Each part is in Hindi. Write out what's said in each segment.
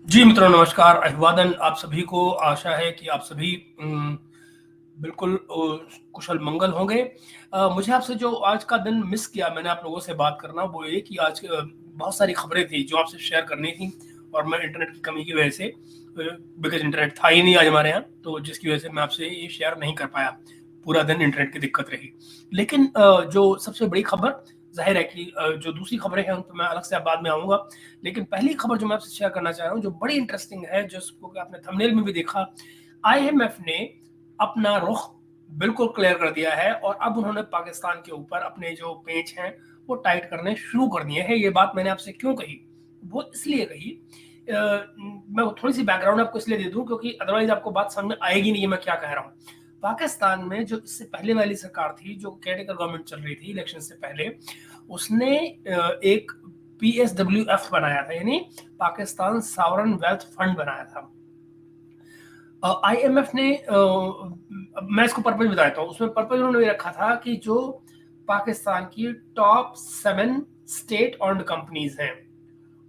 जी मित्रों नमस्कार, अभिवादन आप सभी को। आशा है कि आप सभी बिल्कुल कुशल मंगल होंगे। मुझे आपसे जो आज का दिन मिस किया मैंने आप लोगों से बात करना, वो ये कि आज बहुत सारी खबरें थी जो आपसे शेयर करनी थी और मैं इंटरनेट की कमी की वजह से, बिकॉज़ इंटरनेट था ही नहीं आज हमारे यहाँ, तो जिसकी वजह से मैं आपसे ये शेयर नहीं कर पाया। पूरा दिन इंटरनेट की दिक्कत रही। लेकिन जो सबसे बड़ी खबर, ज़ाहिर है कि जो दूसरी खबरें हैं उन पे मैं अलग से बाद में आऊँगा। लेकिन पहली खबर जो मैं आपसे शेयर करना चाह रहा हूँ, जो बड़ी इंटरेस्टिंग है, जिसको कि आपने थंबनेल में भी देखा, आईएमएफ ने अपना रुख बिल्कुल क्लियर कर दिया है और अब उन्होंने पाकिस्तान के ऊपर अपने जो पेच हैं, वो टाइट करने शुरू कर दिए हैं। ये बात मैंने आपसे क्यों कही? वो इसलिए कही, मैं थोड़ी-सी बैकग्राउंड आपको इसलिए दे दूँ क्योंकि अदरवाइज़ आपको बात समझ में आएगी नहीं, मैं क्या कह रहा हूँ। पाकिस्तान में जो इससे पहले वाली सरकार थी, जो केयरटेकर गवर्नमेंट चल रही थी इलेक्शन से पहले, उसने एक पीएसडब्ल्यूएफ बनाया था, यानी पाकिस्तान सॉवरेन वेल्थ फंड बनाया था। आईएमएफ ने मैं इसको पर्पज बता देता हूँ। उसमें पर्पज उन्होंने ये रखा था कि जो पाकिस्तान की टॉप 7 स्टेट ओन्ड कंपनीज हैं,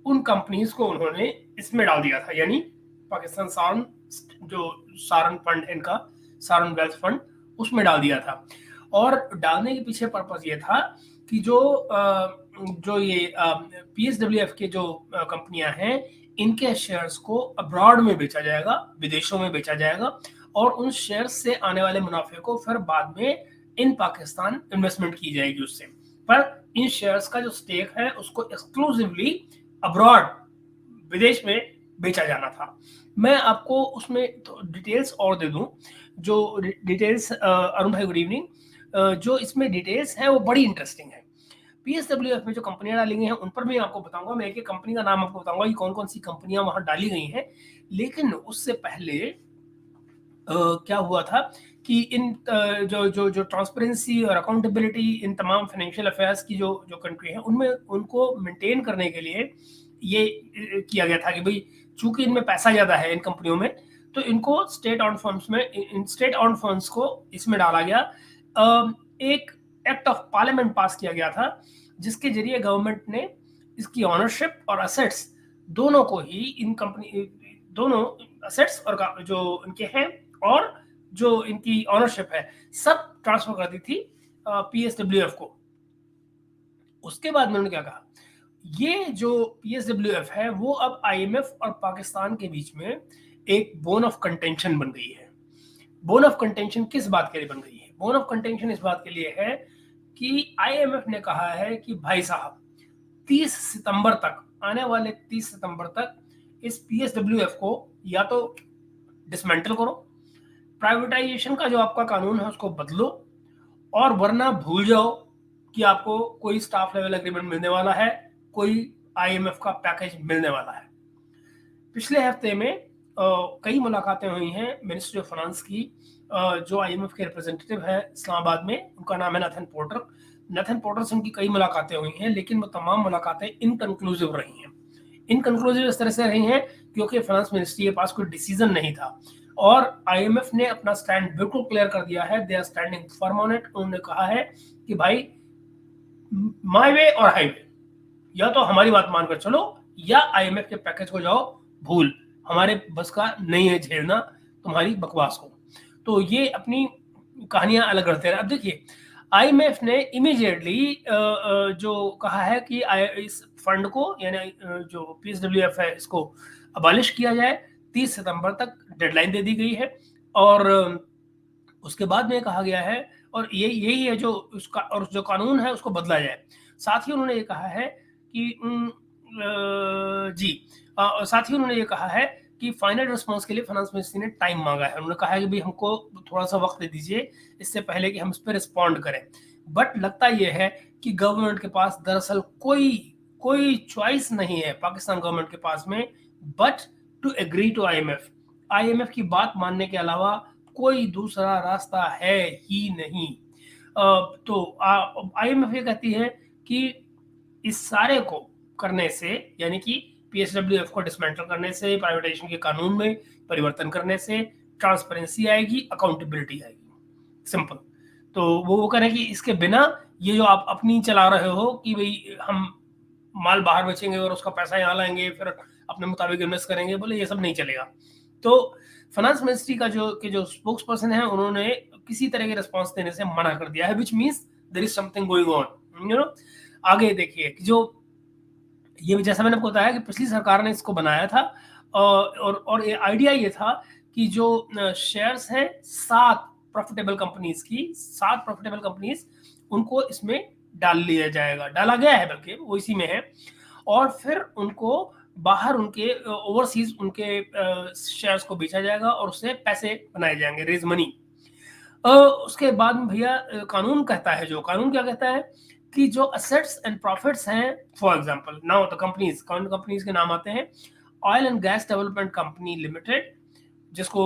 उन कंपनीज को उन्होंने इसमें डाल दिया था, यानी पाकिस्तान सारण, जो सारण फंड है इनका, सारण वेल्थ फंड, उसमें डाल दिया था। और डालने के पीछे पर्पज ये था कि जो ये पीएसडब्ल्यूएफ के जो कंपनियां हैं, इनके शेयर्स को अब्रॉड में बेचा जाएगा, विदेशों में बेचा जाएगा, और उन शेयर्स से आने वाले मुनाफे को फिर बाद में इन पाकिस्तान इन्वेस्टमेंट की जाएगी उससे। पर इन शेयर्स का जो स्टेक है उसको एक्सक्लूसिवली अब्रॉड, विदेश में बेचा जाना था। मैं आपको उसमें तो डिटेल्स और दे दूं। जो डिटेल्स, अरुण भाई गुड इवनिंग, जो इसमें डिटेल्स है वो बड़ी इंटरेस्टिंग है। पीएसडब्ल्यूएफ में जो कंपनियां डाली गई हैं उन पर भी आपको बताऊंगा, मैं एक एक कंपनी का नाम आपको बताऊंगा कि कौन कौन सी कंपनियां वहां डाली गई हैं। लेकिन उससे पहले क्या हुआ था कि इन जो जो जो ट्रांसपेरेंसी और अकाउंटेबिलिटी इन तमाम फाइनेंशियल अफेयर्स की जो जो कंट्री है, उनमें उनको मेंटेन करने के लिए ये किया गया था कि भाई, चूंकि इनमें पैसा ज़्यादा है इन कंपनियों में, तो इनको स्टेट ऑन फंड्स में, इन स्टेट ऑन फंड्स को इसमें डाला गया। एक एक्ट ऑफ पार्लियामेंट पास किया गया था, जिसके जरिए गवर्नमेंट ने इसकी ऑनरशिप और असेट्स दोनों को ही, इन कंपनी दोनों असेट्स और जो इनके हैं और जो इनकी ऑनरशिप है, सब ट्रांसफर कर दी थी पीएसडब्ल्यूएफ को। उसके बाद में उन्होंने क्या कहा, ये जो पीएसडब्ल्यूएफ है वो अब आईएमएफ और पाकिस्तान के बीच में एक बोन ऑफ कंटेंशन बन गई है। बोन ऑफ कंटेंशन किस बात के लिए बन गई है? बोन ऑफ कंटेंशन इस बात के लिए है कि आईएमएफ ने कहा है कि भाई साहब, 30 सितंबर तक, आने वाले 30 सितंबर तक इस पीएसडब्ल्यूएफ को या तो डिसमेंटल करो, प्राइवेटाइजेशन का जो आपका कानून है उसको बदलो, और वरना भूल जाओ कि आपको कोई स्टाफ लेवल एग्रीमेंट मिलने वाला है, कोई आईएमएफ का पैकेज मिलने वाला है। पिछले हफ्ते में कई मुलाकातें हुई हैं मिनिस्ट्री ऑफ फाइनेंस की। जो आईएमएफ के रिप्रेजेंटेटिव है इस्लामाबाद में, उनका नाम है नाथन पोर्टर। नाथन पोर्टर से उनकी कई मुलाकातें हुई हैं, लेकिन वो तमाम मुलाकातें इनकंक्लूसिव रही हैं। इनकंक्लूसिव इस तरह से रही हैं क्योंकि फाइनेंस मिनिस्ट्री के पास कोई डिसीजन नहीं था, और आईएमएफ ने अपना स्टैंड बिल्कुल क्लियर कर दिया है। They are standing firm on it. उन्होंने कहा है कि भाई, माय वे और हाईवे, या तो हमारी बात मानकर चलो या आईएमएफ के पैकेज को जाओ भूल, हमारे बस का नहीं है झेलना तुम्हारी बकवास को। तो ये अपनी कहानियां अलग करते रहे। अब देखिए, आईएमएफ ने इमीडिएटली जो कहा है कि इस फंड को, यानी जो पीएसडब्ल्यूएफ है, इसको अबालिश किया जाए। 30 सितंबर तक डेडलाइन दे दी गई है, और उसके बाद में कहा गया है, और यही है जो उसका, और जो कानून है उसको बदला जाए। साथ ही उन्होंने ये कहा है कि साथ ही उन्होंने ये कहा है कि फाइनल रिस्पॉन्स के लिए फाइनेंस मिनिस्ट्री ने टाइम मांगा है। उन्होंने कहा है कि भाई, हमको थोड़ा सा वक्त दे दीजिए इससे पहले कि हम इस पर रिस्पॉन्ड करें। बट लगता यह है कि गवर्नमेंट के पास दरअसल कोई चॉइस नहीं है पाकिस्तान गवर्नमेंट के पास में, but to agree to IMF. IMF की बात मानने के अलावा कोई दूसरा रास्ता है ही नहीं। तो आईएमएफ ये कहती है कि इस सारे को करने से, यानी कि पीएसडब्ल्यूएफ को डिसमेंटल करने से, प्राइवेटाइजेशन के कानून में परिवर्तन करने से ट्रांसपेरेंसी आएगी, अकाउंटेबिलिटी आएगी, सिंपल। तो वो कह रहे हैं कि इसके बिना ये जो आप अपनी चला रहे हो कि भाई हम माल बाहर बेचेंगे और उसका पैसा यहाँ लाएंगे, फिर अपने मुताबिक इन्वेस्ट करेंगे, बोले ये सब नहीं चलेगा। तो फाइनेंस मिनिस्ट्री का जो स्पोक्स पर्सन है, उन्होंने किसी तरह के रिस्पॉन्स देने से मना कर दिया है, which means there is something going on, you know. आगे देखिए कि जो ये जैसा मैंने आपको बताया कि पिछली सरकार ने इसको बनाया था, और ये आइडिया ये था कि जो शेयर्स हैं 7 प्रॉफिटेबल कंपनीज की, 7 प्रॉफिटेबल कंपनीज, उनको इसमें डाल लिया जाएगा, डाला गया है बल्कि वो इसी में है, और फिर उनको बाहर उनके ओवरसीज उनके शेयर्स को बेचा जाएगा और उससे पैसे बनाए जाएंगे, रेज मनी। उसके बाद में भैया कानून कहता है, जो कानून क्या कहता है कि जो असेट्स एंड प्रॉफिट्स हैं, for example now the companies, कौन कंपनीज के नाम आते हैं, oil and gas development company limited, जिसको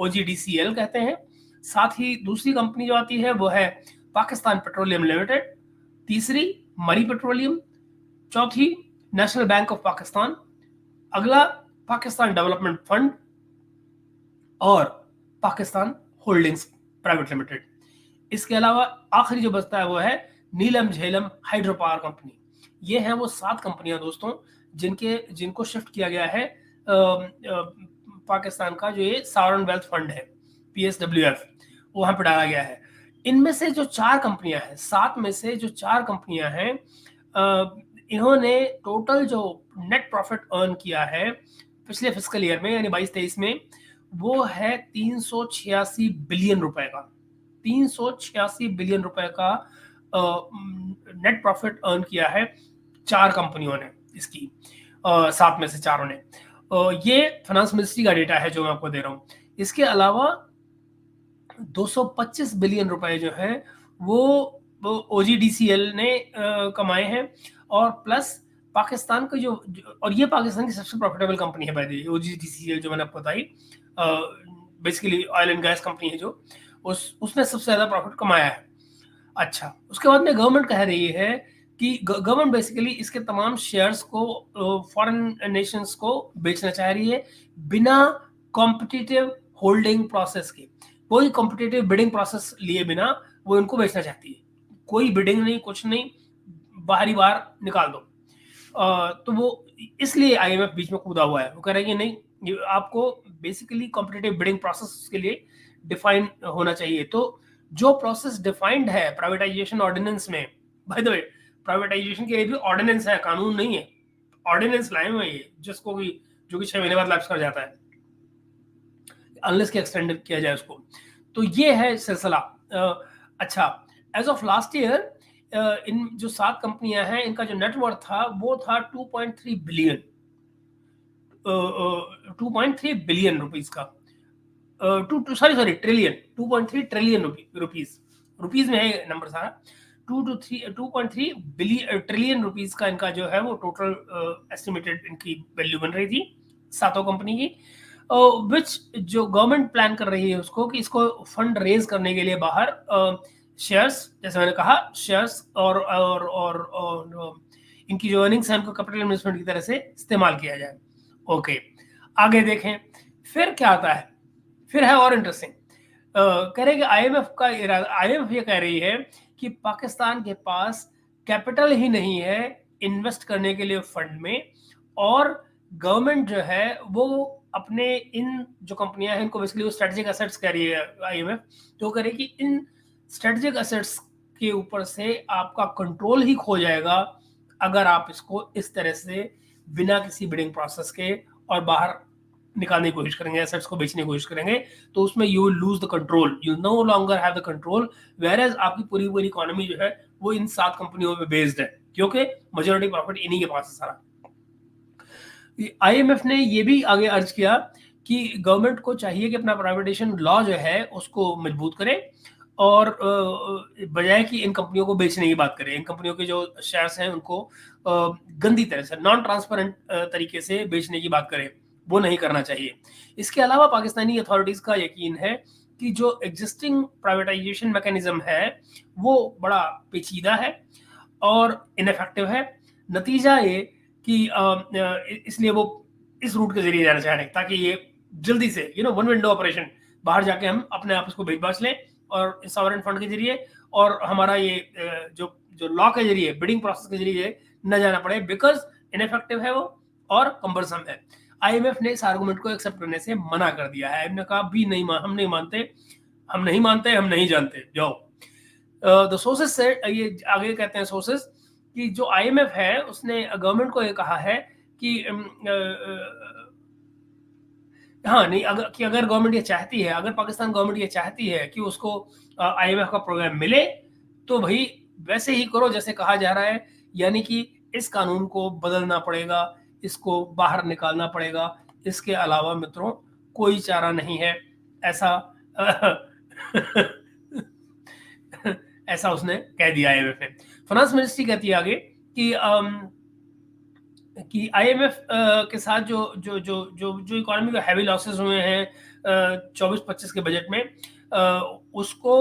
OGDCL कहते हैं। साथ ही दूसरी कंपनी जो आती है वो है पाकिस्तान पेट्रोलियम लिमिटेड, तीसरी मरी पेट्रोलियम, चौथी नेशनल बैंक ऑफ पाकिस्तान, अगला पाकिस्तान डेवलपमेंट फंड, और पाकिस्तान होल्डिंग्स प्राइवेट लिमिटेड। इसके अलावा आखिरी जो बचता है वो है नीलम झेलम हाइड्रो पावर कंपनी। ये हैं वो 7 कंपनियां दोस्तों, जिनको शिफ्ट किया गया है पाकिस्तान का जो ये सॉवरेन वेल्थ फंड है, PSWF, वहां पर डाला गया है। इनमें से जो 4 कंपनियां हैं, 7 में से जो 4 कंपनियां हैं, इन्होंने टोटल जो नेट प्रॉफिट अर्न किया है पिछले फिस्कल ईयर में, यानी 22-23 में, वो है 386 बिलियन रुपए का। 386 बिलियन रुपए का नेट प्रॉफिट अर्न किया है 4 कंपनियों ने, इसकी 7 में से 4 ने। ये फाइनेंस मिनिस्ट्री का डेटा है जो मैं आपको दे रहा हूँ। इसके अलावा 225 बिलियन रुपए जो है वो OGDCL ने कमाए हैं, और प्लस पाकिस्तान का और ये पाकिस्तान की सबसे प्रॉफिटेबल कंपनी है, बाय OGDCL जो मैंने आपको बताई, basically oil and gas company है, जो उसने सबसे ज्यादा प्रॉफिट कमाया है। अच्छा, उसके बाद में गवर्नमेंट कह रही है कि गवर्नमेंट बेसिकली इसके तमाम शेयर्स को फॉरेन नेशंस को बेचना चाह रही है बिना कॉम्पिटिटिव होल्डिंग प्रोसेस के। कोई कॉम्पिटिटिव बिडिंग प्रोसेस लिए बिना वो इनको बेचना चाहती है, कोई बिडिंग नहीं, कुछ नहीं, बाहरी बाहर निकाल दो। तो वो इसलिए IMF बीच में कूदा हुआ है, वो कह रहा है कि नहीं, आपको बेसिकली कॉम्पिटिटिव बिडिंग प्रोसेस के लिए डिफाइन होना चाहिए। तो जो प्रोसेस डिफाइंड है प्राइवेटाइजेशन ऑर्डिनेंस में, बाय द वे प्राइवेटाइजेशन के लिए भी ऑर्डिनेंस है, कानून नहीं है, ऑर्डिनेंस लाए हुए ये, जिसको भी जो कि 6 महीने बाद लैप्स कर जाता है अनलेस के एक्सटेंड किया जाए उसको। तो ये है सिलसिला। अच्छा, as of last year in जो 7 कंपनियां हैं, इनका जो नेटवर्थ था वो था 2.3 बिलियन 2.3 बिलियन रुपीज का, ट्रिलियन, 2.3 ट्रिलियन रुपीज में है नंबर सारा। 2.3 बिलियन ट्रिलियन रुपीज का इनका जो है वो टोटल एस्टिमेटेड इनकी वैल्यू बन रही थी 7 कंपनी की, विच जो गवर्नमेंट प्लान कर रही है उसको कि इसको फंड रेज करने के लिए बाहर शेयर्स, जैसे मैंने कहा, शेयर्स और इनकी जो अर्निंग्स है उनको कैपिटल इन्वेस्टमेंट की तरह से इस्तेमाल किया जाए। ओके, आगे देखें फिर क्या आता है। फिर है और इंटरेस्टिंग, कह रहे कि IMF ये कह रही है कि पाकिस्तान के पास कैपिटल ही नहीं है इन्वेस्ट करने के लिए फंड में, और गवर्नमेंट जो है वो अपने इन जो कंपनियां हैं इनको बेसिकली वो स्ट्रेटेजिक एसेट्स कह रही है IMF, तो कह रही कि इन स्ट्रेटेजिक एसेट्स के ऊपर से आपका कंट्रोल ही खो जाएगा अगर आप इसको इस तरह से बिना किसी बिडिंग प्रोसेस के और बाहर निकालने की कोशिश करेंगे, एसेट्स को बेचने की कोशिश करेंगे, तो उसमें you will lose the control, you know longer have the control, whereas आपकी पूरी इकोनॉमी जो है वो इन 7 कंपनियों पे बेस्ड है, क्योंकि मेजॉरिटी प्रॉफिट इन्हीं के पास है सारा। IMF ने ये भी आगे अर्ज किया कि गवर्नमेंट को चाहिए कि अपना प्राइवेटाइजेशन लॉ जो है उसको मजबूत करे, और बजाय कि इन कंपनियों को बेचने की बात करें, इन कंपनियों के जो शेयर्स हैं उनको गंदी तरह से, नॉन ट्रांसपेरेंट तरीके से बेचने की बात करें, वो नहीं करना चाहिए। इसके अलावा पाकिस्तानी अथॉरिटीज का यकीन है कि जो एग्जिस्टिंग प्राइवेटाइजेशन मैकेनिज्म है वो बड़ा पेचीदा है और इनफेक्टिव है। नतीजा ये कि इसलिए वो इस रूट के जरिए जाना चाह रहे हैं ताकि ये जल्दी से वन विंडो ऑपरेशन, बाहर जाके हम अपने आप इसको बेच बाच लें, और सॉवरेन फंड के जरिए और हमारा ये जो लॉ के जरिए, बिडिंग प्रोसेस के जरिए न जाना पड़े, बिकॉज इनफेक्टिव है वो और कम्बरसम है। आईएमएफ ने इस आर्गुमेंट को एक्सेप्ट करने से मना कर दिया है। आईएमएफ ने कहा भी नहीं, हम नहीं मानते, हम नहीं जानते, जाओ। द सोर्सेस से ये आगे कहते हैं सोर्सेस कि जो आईएमएफ है उसने गवर्नमेंट को ये कहा है कि हाँ नहीं, अगर गवर्नमेंट ये चाहती है, अगर पाकिस्तान गवर्नमेंट ये चाहती है कि उसको आईएमएफ का प्रोग्राम मिले, तो भाई वैसे ही करो जैसे कहा जा रहा है, यानी कि इस कानून को बदलना पड़ेगा, इसको बाहर निकालना पड़ेगा, इसके अलावा मित्रों कोई चारा नहीं है, ऐसा ऐसा उसने कह दिया आईएमएफ ने। फाइनेंस मिनिस्ट्री कहती है आगे कि आईएमएफ के साथ जो जो जो जो जो इकोनॉमी के हैवी लॉसेस हुए हैं 24-25 के बजट में, उसको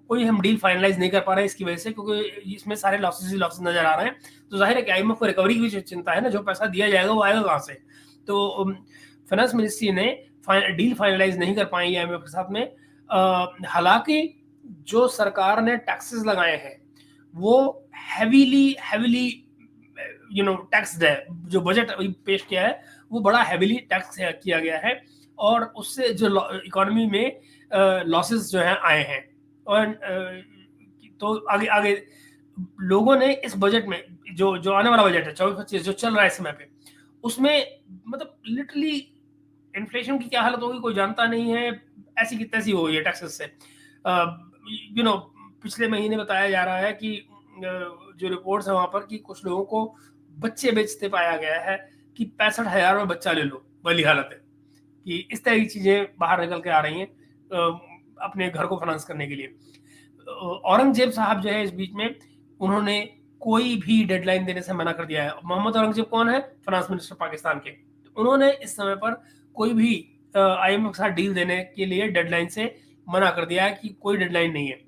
कोई हम डील फाइनलाइज नहीं कर पा रहे हैं इसकी वजह से, क्योंकि इसमें सारे लॉसेस ही लॉसेस नजर आ रहे हैं। तो जाहिर है कि आईएमएफ को रिकवरी की भी चिंता है ना, जो पैसा दिया जाएगा वो आएगा कहाँ से। तो फाइनेंस मिनिस्ट्री ने डील फाइनलाइज नहीं कर पाई आईएमएफ के साथ में। हालांकि जो सरकार ने टैक्सेस लगाए हैं वो हैवीली टैक्स है। जो बजट अभी पेश किया है वो बड़ा हैवीली टैक्स किया गया है, और उससे जो इकोनॉमी में लॉसेस जो हैं आए हैं। और तो आगे लोगों ने इस बजट में जो आने वाला बजट है 24-25 जो चल रहा है इस समय पे, उसमें मतलब लिटरली इन्फ्लेशन की क्या हालत होगी कोई जानता नहीं है, ऐसी की तैसी हो गई है टैक्सेस से। पिछले महीने बताया जा रहा है कि जो रिपोर्ट्स है वहां पर कि कुछ लोगों को बच्चे बेचते पाया गया है कि 65,000 में बच्चा ले लो वाली हालत है, कि इस तरह की चीजें बाहर निकल के आ रही हैं अपने घर को फाइनेंस करने के लिए। औरंगजेब साहब जो है इस बीच में उन्होंने कोई भी डेडलाइन देने से मना कर दिया है। मोहम्मद औरंगजेब कौन है? फाइनेंस मिनिस्टर पाकिस्तान के। उन्होंने इस समय पर कोई भी आईएमएफ के साथ डील देने के लिए डेडलाइन से मना कर दिया है कि कोई डेडलाइन नहीं है।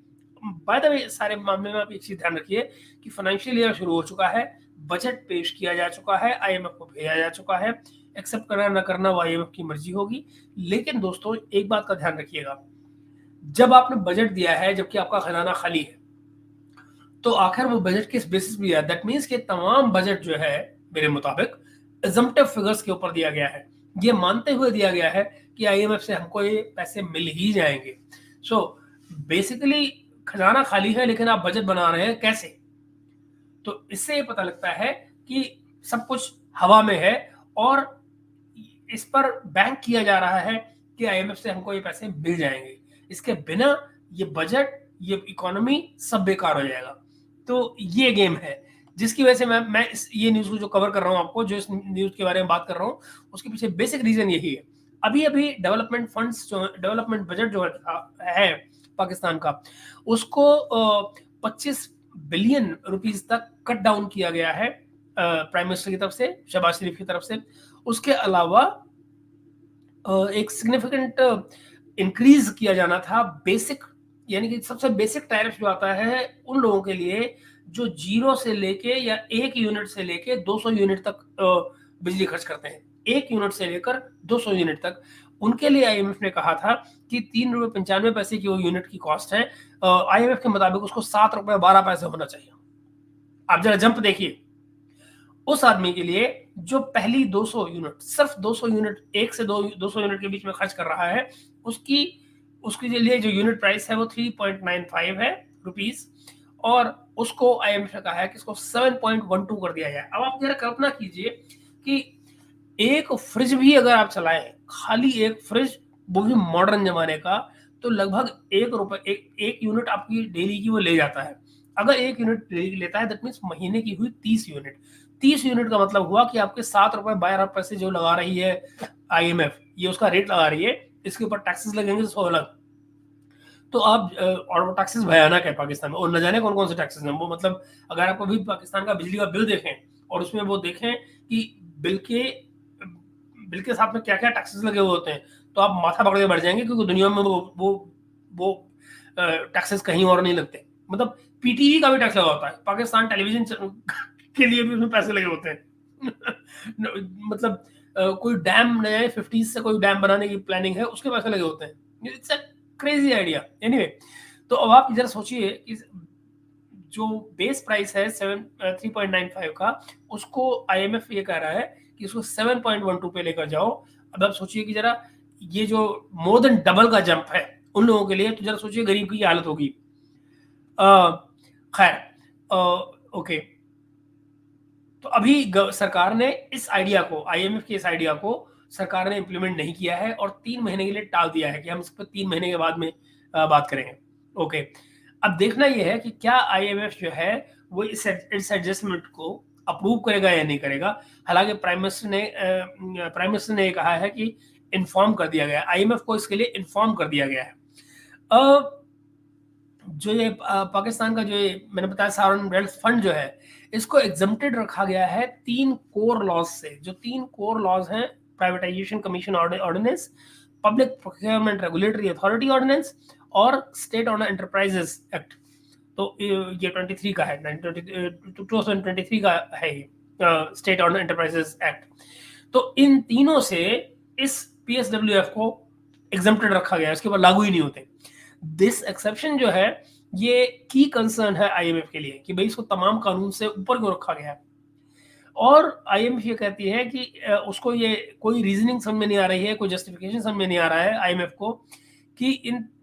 बाय द वे सारे मामले में आप एक चीज ध्यान रखिए कि फाइनेंशियल ईयर शुरू हो चुका है, बजट पेश किया जा चुका है, आईएमएफ को भेजा जा चुका है, एक्सेप्ट करना न करना वो आईएमएफ की मर्जी होगी। लेकिन दोस्तों एक बात का ध्यान रखिएगा, जब आपने बजट दिया है जबकि आपका खजाना खाली है, तो आखिर वो बजट किस बेसिस पे दिया? दैट मीन्स कि तमाम बजट जो है मेरे मुताबिक अजम्पटिव फिगर्स के ऊपर दिया गया है, ये मानते हुए दिया गया है कि आईएमएफ से हमको ये पैसे मिल ही जाएंगे। सो बेसिकली खजाना खाली है लेकिन आप बजट बना रहे हैं कैसे? तो इससे ये पता लगता है कि सब कुछ हवा में है और इस पर बैंक किया जा रहा है कि आईएमएफ से हमको ये पैसे मिल जाएंगे, इसके बिना ये बजट ये इकोनॉमी सब बेकार हो जाएगा। तो ये गेम है जिसकी वजह से मैं ये न्यूज़ को जो कवर कर रहा हूँ आपको, जो इस न्यूज़ के बारे में बात कर रहा हूँ, उसके पीछे बेसिक रीजन यही है। अभी डेवलपमेंट फंड्स जो डेवलपमेंट बजट जो है पाकिस्तान का, उसको 25 बिलियन रुपीस तक कट डाउन किया गया है प्राइम मिनिस्टर की तरफ से, शहबाज शरीफ की तरफ से। उसके अलावा एक सिग्निफिकेंट इंक्रीज किया जाना था बेसिक, यानी कि सबसे बेसिक टैरिफ जो आता है उन लोगों के लिए जो 0 से लेके या 1 यूनिट से लेके 200 यूनिट तक बिजली खर्च करते हैं, 1 यूनिट से लेकर 200 यूनिट तक, उनके लिए आईएमएफ ने कहा था कि 3.95 रुपए की वो यूनिट की कॉस्ट है। आईएमएफ के मुताबिक उसको 7.12 रुपए होना चाहिए। आप जरा जंप देखिए, उस आदमी के लिए जो पहली 200 यूनिट, सिर्फ 200 यूनिट, 1 से 200 यूनिट के बीच में खर्च कर रहा है, उसके लिए जो यूनिट प्राइस है वो 3.95 है रुपीस, और उसको आईएमएफ ने कहा है कि इसको 7.12 कर दिया जाए। अब आप जरा कल्पना कीजिए कि एक फ्रिज भी अगर आप चलाएं, खाली एक फ्रिज, वो भी मॉडर्न जमाने का, तो लगभग एक यूनिट आपकी डेली की वो ले जाता है। अगर 1 यूनिट डेली लेता है दैट मीन्स महीने की हुई 30 यूनिट। 30 यूनिट का मतलब हुआ कि आपके 7.12 रुपए जो लगा रही है आईएमएफ, ये उसका रेट लगा रही है, इसके ऊपर टैक्सेस लगेंगे 100 अलग। तो आप और टैक्सेस भयानक है पाकिस्तान में, और न जाने कौन कौन से टैक्सेस हैं वो। मतलब अगर आप अभी पाकिस्तान का बिजली का बिल देखें और उसमें वो देखें कि बिल के साथ में क्या क्या टैक्सेस लगे हुए होते हैं, तो आप माथा पकड़ के बैठ जाएंगे, क्योंकि दुनिया में वो टैक्सेस कहीं और नहीं लगते। मतलब पीटीवी का भी टैक्स लगा होता है, पाकिस्तान टेलीविजन के लिए भी उसमें पैसे लगे होते हैं। मतलब कोई डैम नया 50s से कोई डैम बनाने की प्लानिंग है, उसके पैसे लगे होते हैं। It's a crazy idea. Anyway, तो अब आप इधर सोचिए कि जो बेस प्राइस है 3.95 का, उसको IMF ये कह रहा है कि इसको 7.12 पे लेकर जाओ। अब आप सोचिए कि जरा ये जो मोर देन डबल का जंप है उन लोगों के लिए, तो जरा सोचिए गरीब की क्या हालत होगी। खैर, ओके, तो अभी सरकार ने इस आइडिया को, IMF के इस आइडिया को सरकार ने इम्प्लीमेंट नहीं किया है और 3 महीने के लिए टाल दिया है कि हम इस पर 3 महीने के बाद में बात करेंगे। ओके, अब देखना यह है कि क्या IMF जो है वो इस एडजस्टमेंट को अप्रूव करेगा या नहीं करेगा। हालांकि प्राइम मिनिस्टर ने कहा है कि इन्फॉर्म कर दिया गया है, IMF को इसके लिए इन्फॉर्म कर दिया गया है। जो ये पाकिस्तान का जो ये मैंने बताया सॉवरेन वेल्थ फंड जो है, इसको एग्जम्प्टेड रखा गया है 3 कोर लॉज से। जो 3 कोर लॉज हैं, privatisation commission ordinance, public procurement regulatory authority ordinance और स्टेट ऑन एंटरप्राइजेस एक्ट। तो ये 23 का है, 2023 का है ये स्टेट ऑन एंटरप्राइजेस एक्ट। तो इन तीनों से इस PSWF को एग्जम्प्टेड रखा गया है, उसके बाद लागू ही नहीं होते। दिस एक्सेप्शन जो है ये की कंसर्न है IMF के लिए कि भाई इसको तमाम कानून से ऊपर क्यों रखा गया है। और IMF ये कहती है कि उसको ये कोई रीजनिंग समझ में नहीं आ रही है, कोई जस्टिफिकेशन समझ में नहीं आ रहा है IMF को कि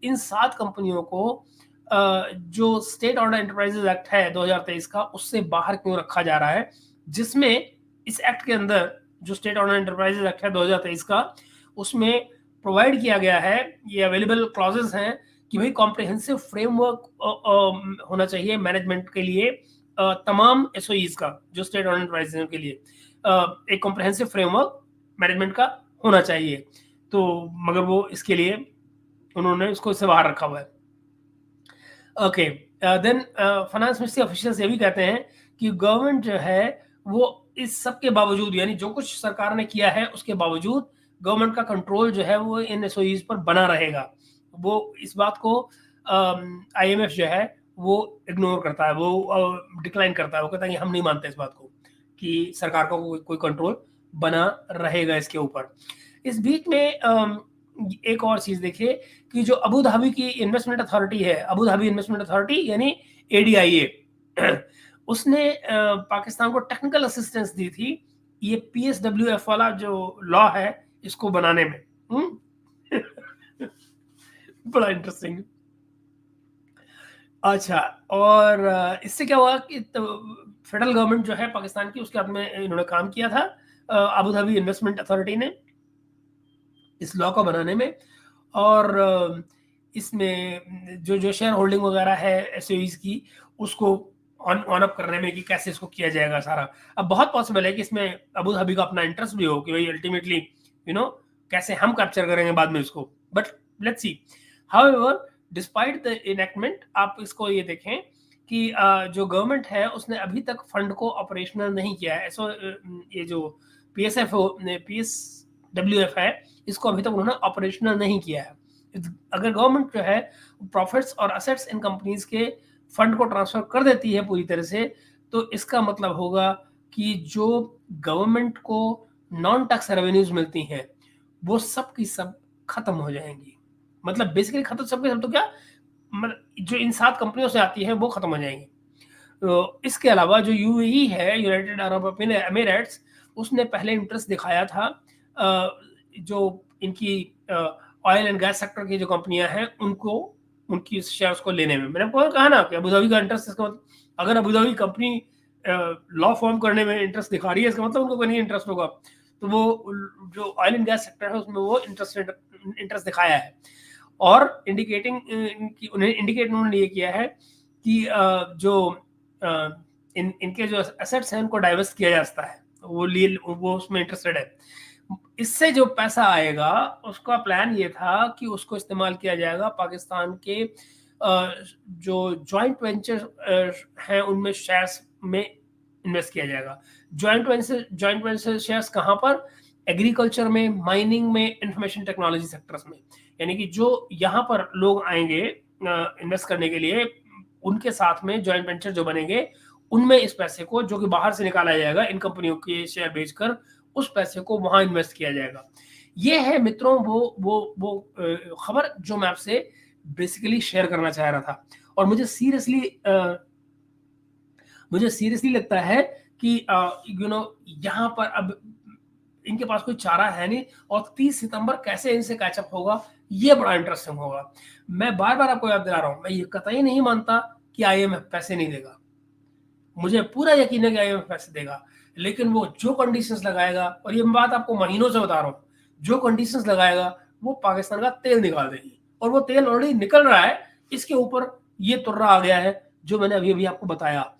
इन 7 कंपनियों को जो स्टेट ऑर्डर एंटरप्राइजेज एक्ट है 2023 का, उससे बाहर क्यों रखा जा रहा है, जिसमें इस एक्ट के अंदर जो स्टेट ऑर्डर एंटरप्राइजेज एक्ट है 2023 का, उसमें प्रोवाइड किया गया है, ये अवेलेबल क्लॉजेस हैं कि भाई कॉम्प्रिहेंसिव फ्रेमवर्क होना चाहिए मैनेजमेंट के लिए, तमाम SOEs का, जो स्टेट ऑर्डर एंटरप्राइजेज के लिए एक कॉम्प्रिहेंसिव फ्रेमवर्क मैनेजमेंट का होना चाहिए। तो मगर वो इसके लिए उन्होंने उसको इससे बाहर रखा हुआ है। Okay, then finance ministry officials ये भी कहते हैं कि गवर्नमेंट जो है वो इस सब के बावजूद, यानी जो कुछ सरकार ने किया है उसके बावजूद, गवर्नमेंट का कंट्रोल जो है वो इन SOEs पर बना रहेगा। वो इस बात को IMF जो है वो इग्नोर करता है, वो डिक्लाइन करता है, वो कहता है कि हम नहीं मानते इस बात को कि सरकार का कोई कंट्रोल बना रहेगा इसके ऊपर। इस बीच में एक और चीज देखिए कि जो अबू धाबी की इन्वेस्टमेंट अथॉरिटी है, अबू धाबी इन्वेस्टमेंट अथॉरिटी यानी ADIA, उसने पाकिस्तान को टेक्निकल असिस्टेंस दी थी ये PSWF वाला जो लॉ है इसको बनाने में। बड़ा इंटरेस्टिंग। अच्छा, और इससे क्या हुआ कि फेडरल गवर्नमेंट जो है पाकिस्तान की, उसके हाथ में इन्होंने काम किया था अबू धाबी इन्वेस्टमेंट अथॉरिटी ने इस लॉ को बनाने में, और इसमें जो शेयर होल्डिंग वगैरह है SOEs की, उसको ऑन अप करने में कि कैसे इसको किया जाएगा सारा। अब बहुत पॉसिबल है कि इसमें अबू धाबी का अपना इंटरेस्ट भी हो कि भाई अल्टीमेटली कैसे हम कैप्चर करेंगे बाद में इसको, but let's see. However, despite the enactment, आप इसको ये देखें कि जो गवर्नमेंट है उसने अभी तक फंड को ऑपरेशनल नहीं किया है। ये जो PSWF है, इसको अभी तक उन्होंने ऑपरेशनल नहीं किया है। अगर गवर्नमेंट जो है प्रॉफिट्स और असेट्स इन कंपनीज के फंड को ट्रांसफर कर देती है पूरी तरह से, तो इसका मतलब होगा कि जो गवर्नमेंट को नॉन टैक्स रेवेन्यूज मिलती हैं वो सब की सब खत्म हो जाएंगी। मतलब बेसिकली खत्म, सब के सब तो क्या, मतलब जो इन 7 कंपनियों से आती है वो खत्म हो जाएंगी। तो इसके अलावा जो UAE है, यूनाइटेड अरब एमिरेट्स, उसने पहले इंटरेस्ट दिखाया था जो इनकी ऑयल एंड गैस सेक्टर की जो कंपनियां हैं उनको, उनकी शेयर्स को लेने में। मैंने आपको कहा ना कि अबू धाबी का इंटरेस्ट, इसका मतलब अगर Abu Dhabi company law form करने में इंटरेस्ट दिखा रही है, इसका मतलब उनको कोई नहीं इंटरेस्ट होगा। तो वो जो ऑयल एंड गैस सेक्टर है उसमें वो इंटरेस्ट दिखाया है, और उन्हें इंडिकेट उन्होंने ये किया है कि जो इनके जो एसेट्स हैं उनको डाइवर्स किया जा सकता है, वो उसमें इंटरेस्टेड है। इससे जो पैसा आएगा उसका प्लान ये था कि उसको इस्तेमाल किया जाएगा पाकिस्तान के जो जॉइंट वेंचर हैं उनमें शेयर्स में इन्वेस्ट किया जाएगा। जॉइंट वेंचर शेयर्स कहाँ पर? एग्रीकल्चर में, माइनिंग में, इंफॉर्मेशन टेक्नोलॉजी सेक्टर्स में। यानी कि जो यहाँ पर लोग आएंगे इन्वेस्ट करने के लिए, उनके साथ में जॉइंट वेंचर जो बनेंगे उनमें इस पैसे को, जो कि बाहर से निकाला जाएगा इन कंपनियों के शेयर बेचकर, उस पैसे को वहां इन्वेस्ट किया जाएगा। ये है मित्रों वो खबर जो मैं आपसे बेसिकली शेयर करना चाह रहा था। और मुझे सीरियसली मुझे सीरियसली लगता है कि यहाँ पर अब इनके पास कोई चारा है नहीं और 30 सितंबर कैसे इनसे कैचअप होगा, ये बड़ा इंटरेस्टिंग होगा। मैं बार-बार आपको याद दिला रहा हूँ, मैं ये कतई नहीं मानता कि आईएमएफ पैसे नहीं देगा। मुझे पूरा यकीन है कि आईएमएफ पैसे देगा, लेकिन वो जो कंडीशंस लगाएगा, और ये बात आपको महीनों से बता रहा हूँ, जो कंडीशंस लगाएगा वो पाकिस्तान का तेल निकाल देगी, और वो तेल ऑलरेडी निकल रहा है। इसके ऊपर ये तुर्रा आ गया है जो मैंने अभी-अभी आपको बताया।